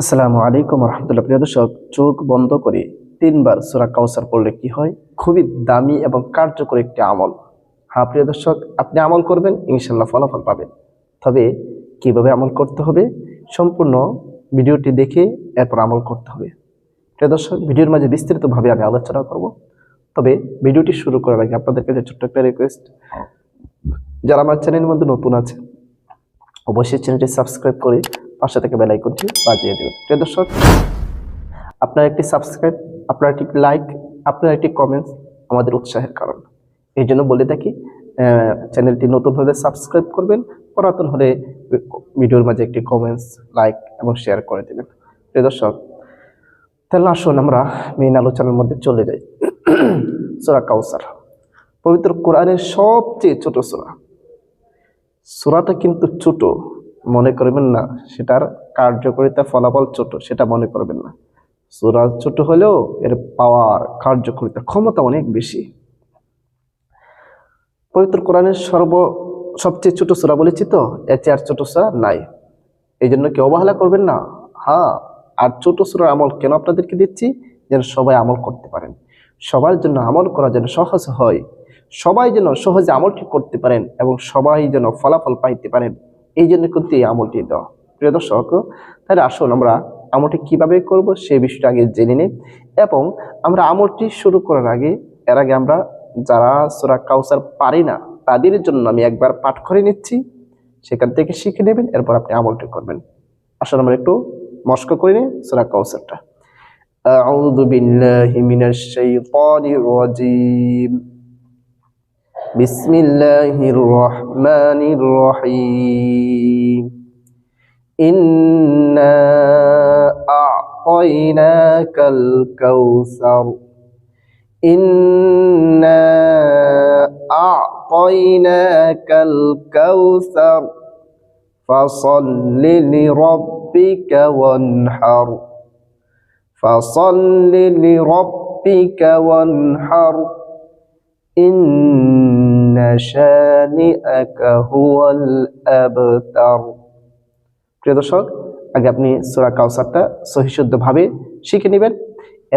আসসালামু আলাইকুম রহমতুল্লাহ। প্রিয় দর্শক, চোখ বন্ধ করে তিনবার সূরা কাউসার পড়লে কি হয়? খুবই দামি এবং কার্যকর একটি আমল। হ্যাঁ প্রিয় দর্শক, আপনি আমল করবেন, ইনশাল্লাহ ফলাফল পাবেন। তবে কিভাবে আমল করতে হবে, সম্পূর্ণ ভিডিওটি দেখে এরপর আমল করতে হবে। প্রিয় দর্শক, ভিডিওর মাঝে বিস্তারিতভাবে আমি আলোচনা করব। তবে ভিডিওটি শুরু করার আগে আপনাদের কাছে ছোট্ট একটা রিকোয়েস্ট, যারা আমার চ্যানেলের মধ্যে নতুন আছে অবশ্যই চ্যানেলটি সাবস্ক্রাইব করে পাশে থেকে বেল আইকনটি বাজিয়ে দেবেন। প্রিয় দর্শক, আপনার একটি সাবস্ক্রাইব, আপনার একটি লাইক, আপনার একটি কমেন্টস আমাদের উৎসাহের কারণ। এই জন্য বলে থাকি, চ্যানেলটি নতুন হলে সাবস্ক্রাইব করবেন, পুরাতন হলে ভিডিওর মাঝে একটি কমেন্টস, লাইক এবং শেয়ার করে দেবেন। প্রিয় দর্শক, তাহলে আসুন আমরা মেইন আলোচনার মধ্যে চলে যাই। সূরা কাউসার পবিত্র কোরআনের সবচেয়ে ছোট সূরা। সূরাটা কিন্তু ছোট মনে করবেন না, সেটার কার্যকারিতা ফলাফল ছোট সেটা মনে করবেন না। সূরা ছোট হলেও এর পাওয়ার, কার্যকারিতা, ক্ষমতা অনেক বেশি। পবিত্র কোরআনের সবচেয়ে ছোট সূরা বলেছি তো, এর চেয়ে আর ছোট সূরা নাই। এই জন্য কেউ অবহেলা করবেন না। হ্যাঁ, আর ছোট সূরার আমল কেন আপনাদেরকে দিচ্ছি? যেন সবাই আমল করতে পারেন, সবার জন্য আমল করা যেন সহজ হয়, সবাই যেন সহজে আমলটি করতে পারেন এবং সবাই যেন ফলাফল পাইতে পারেন। এই জন্য কিন্তু এই আমলটি দেওয়া। প্রিয় দর্শক, তাহলে আসুন আমরা আমলটি কিভাবে করব সেই বিষয়টা আগে জেনে নিই। এবং আমরা আমলটি শুরু করার আগে, এর আগে আমরা যারা সূরা কাউসার পারি না তাদের জন্য আমি একবার পাঠ করে নিচ্ছি, সেখান থেকে শিখে নেবেন, এরপর আপনি আমলটি করবেন। আসলে আমরা একটু মস্ক করে নিই সূরা কাউসারটা। আউযু বিল্লাহি মিনাশ শাইতানির রাজীম। বিসমিল্লাহির রহমানির রহিম। ইন্না আ'তাইনাকাল কাউসার। ইন্না আ'তাইনাকাল কাউসার ফাসাল্লি লিরাব্বিকা ওয়ানহার। ফাসাল্লি লিরাব্বিকা ওয়ানহার। ইন্না শানিআকা হুয়াল আবতার। প্রিয় দর্শক, আগে আপনি সূরা কাউসারটা সহিশুদ্ধভাবে শিখে নেবেন,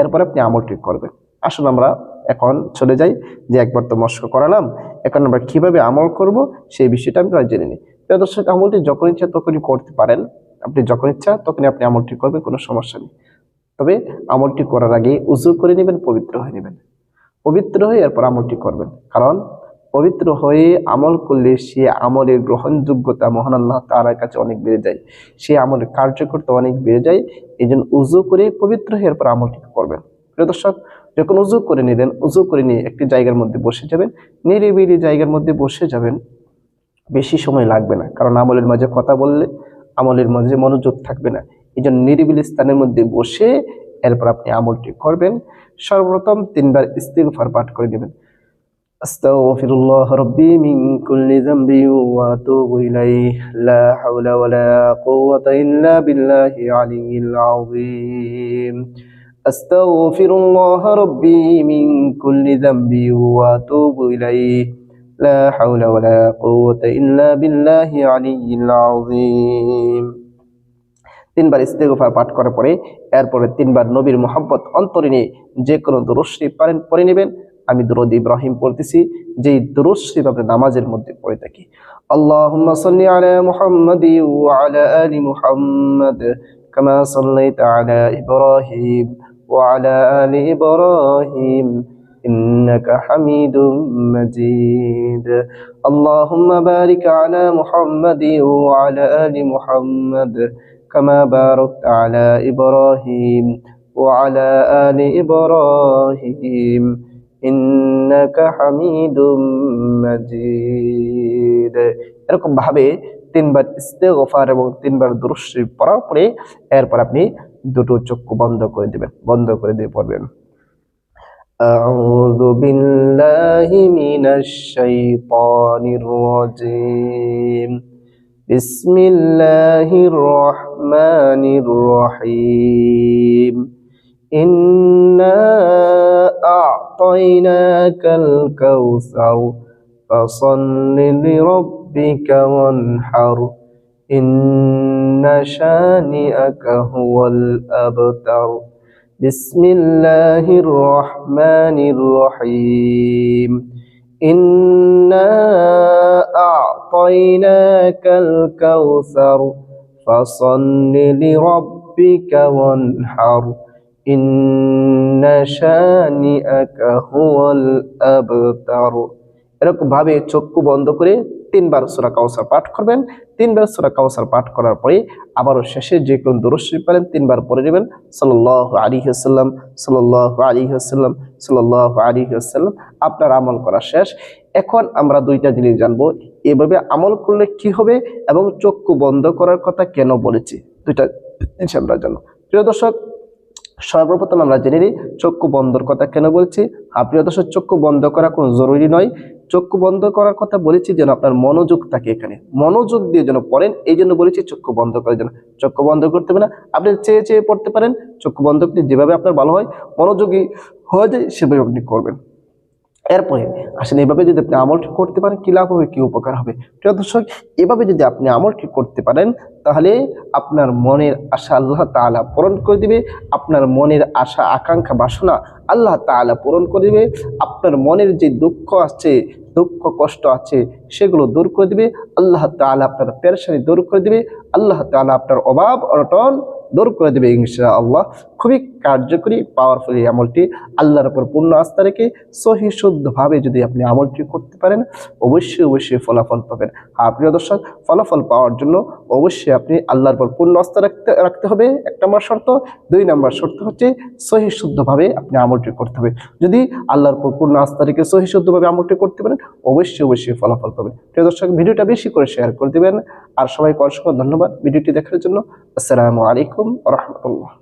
এরপর আপনি আমলটি করবেন। আসুন আমরা এখন চলে যাই, যে একবার তো মস্ক করালাম, এখন আমরা কিভাবে আমল করব সেই বিষয়টা আমরা জেনে নিই। প্রিয় দর্শক, আমলটি যখন ইচ্ছা তখনই করতে পারেন, আপনি যখন ইচ্ছা তখনই আপনি আমলটি করবেন, কোনো সমস্যা নেই। তবে আমলটি করার আগে উযু করে নেবেন, পবিত্র হয়ে নেবেন। পবিত্র হয়ে এরপর আমলটি করবেন, কারণ পবিত্র হয়ে আমল করলে সে আমলের গ্রহণযোগ্যতা মহান আল্লাহ তাআলার কাছে অনেক বেড়ে যায়, সে আমলের কার্যকরতা অনেক বেড়ে যায়। এই জন্য উযু করে পবিত্র হয়ে এরপর আমলটি করবেন। প্রিয় দর্শক, যখন উযু করে নিলেন, উযু করে নিয়ে একটি জায়গার মধ্যে বসে যাবেন, নিরিবিলি জায়গার মধ্যে বসে যাবেন। বেশি সময় লাগবে না, কারণ আমলের মাঝে কথা বললে আমলের মাঝে মনোযোগ থাকবে না। এই জন্য নিরিবিলি স্থানের মধ্যে বসে এরপর আপনি আমলটি করবেন। সর্বপ্রথম তিনবার ইস্তিগফার পাঠ করে নেবেন। আস্তাগফিরুল্লাহ রাব্বি মিন কুল্লি যামবি ওয়া আতুবু ইলাইহি লা হাওলা ওয়ালা কুওয়াতা ইল্লা বিল্লাহি আলিয়্যিল আযীম। আস্তাগফিরুল্লাহ রাব্বি মিন কুল্লি যামবি ওয়া আতুবু ইলাইহি লা হাওলা ওয়ালা কুওয়াতা ইল্লা বিল্লাহি আলিয়্যিল আযীম। তিনবার ইস্তিগফার পাঠ করার পরে এরপরে তিনবার নবীর মুহাব্বত অন্তরে নিয়ে যে কোনো দুরূদ শরীফ পড়ে নেবেন। আমি দুরূদ ইব্রাহিম পড়তেছি, যেই দুরূদ শরীফ আমরা নামাজের মধ্যে পড়ে থাকি। আল্লাহুম্মা সাল্লি আলা মুহাম্মাদি ওয়া আলা আলি মুহাম্মাদ কামা সাল্লাইতা আলা ইব্রাহিম ওয়া আলা আলি ইব্রাহিম ইন্নাকা হামিদুম মাজিদ। আল্লাহুম্মা বারিক আলা মুহাম্মাদি ওয়া আলা আলি মুহাম্মাদ كما باركت على إبراهيم وعلى آل إبراهيم إنك حميد مجيد। এরকম ভাবে তিনবার ইস্তিগফার এবং তিনবার দুরূদ শরীফ পড়ার পরে এরপর আপনি দুটো চক্ষু বন্ধ করে দিবেন, বন্ধ করে দিয়ে পড়বেন আউযু বিল্লাহি মিনাশ শাইতানির রাজীম। বিসমিল্লাহির রহমানির রহিম। ইন্না আ'তাইনাকাল কাউসার ফাসাল্লি লিরাব্বিকা ওয়ানহার। ইন্ন শানিআকা হুয়াল আবতার। বিসমিল্লাহির রহমানির রহিম। ইন্না আ'তাইনাকাল কাউসার ফাসাল্লি লিরাব্বিকা ওয়ানহার। ইন্না শানিআকা হুয়াল আবতার। এরকম ভাবে চক্ষু বন্ধ করে 3 বার সূরা কাউসার পাঠ করবেন। 3 বার সূরা কাউসার পাঠ করার পরে আবারও শেষে যে কোন দরুদ শরীফ পারেন 3 বার পড়ে নেবেন। সাল্লাল্লাহু আলাইহি ওয়াসাল্লাম, সাল্লাল্লাহু আলাইহি ওয়াসাল্লাম, সাল্লাল্লাহু আলাইহি ওয়াসাল্লাম। আপনার আমল করা শেষ। এখন আমরা দুইটা জিনিস জানবো, এভাবে আমল করলে কি হবে এবং চক্ষু বন্ধ করার কথা কেন বলেছি, দুইটা জিনিস আমরা জানবো। প্রিয় দর্শক, সর্বপ্রথম আমরা জেনে নিই চক্ষু বন্ধর কথা কেন বলছি। প্রিয় দর্শক, চক্ষু বন্ধ করা কোনো জরুরি নয়। চক্ষু বন্ধ করার কথা বলেছি যেন আপনার মনোযোগ থাকে, এখানে মনোযোগ দিয়ে যেন পড়েন, এই জন্য বলেছি চক্ষু বন্ধ করার জন্য। চক্ষু বন্ধ করতে হবে না, আপনি চেয়ে চেয়ে পড়তে পারেন। চক্ষু বন্ধ করতে যেভাবে আপনার ভালো হয়, মনোযোগী হয়ে যায়, সেভাবে আপনি করবেন। এরপরে আসলে এভাবে যদি আপনি আমলটি করতে পারেন, কি লাভ হবে, কি উপকার হবে। প্রিয় দর্শক, এভাবে যদি আপনি আমলটি করতে পারেন, তাহলে আপনার মনের আশা আল্লাহ তাআলা পূরণ করে দিবে। আপনার মনের আশা, আকাঙ্ক্ষা, বাসনা আল্লাহ তাআলা পূরণ করে দিবে। আপনার মনের যে দুঃখ আছে, দুঃখ কষ্ট আছে, সেগুলো দূর করে দিবে আল্লাহ তাআলা। আপনার পেরেশানি দূর করে দিবে আল্লাহ তাআলা। আপনার অভাব অনটন দূর করে দেবে ইনশাআল্লাহ। খুবই কার্যকরী, পাওয়ারফুল এই আমলটি। আল্লাহর উপর পূর্ণ আস্থা রেখে সহি শুদ্ধভাবে যদি আপনি আমলটি করতে পারেন, অবশ্যই অবশ্যই ফলাফল পাবেন। প্রিয় দর্শক, ফলাফল পাওয়ার জন্য অবশ্যই আপনি আল্লাহর উপর পূর্ণ আস্থা রাখতে হবে, 1 নম্বর শর্ত। 2 নম্বর শর্ত হচ্ছে সহি শুদ্ধভাবে আপনি আমলটি করতে হবে। যদি আল্লাহর উপর পূর্ণ আস্থা রেখে সহি শুদ্ধভাবে আমলটি করতে পারেন, অবশ্যই অবশ্যই ফলাফল পাবেন। প্রিয় দর্শক, ভিডিওটা বেশি করে শেয়ার করে দিবেন। আর সবাইকে অসংখ্য ধন্যবাদ ভিডিওটি দেখার জন্য। আসসালামু আলাইকুম ওয়া রাহমাতুল্লাহ।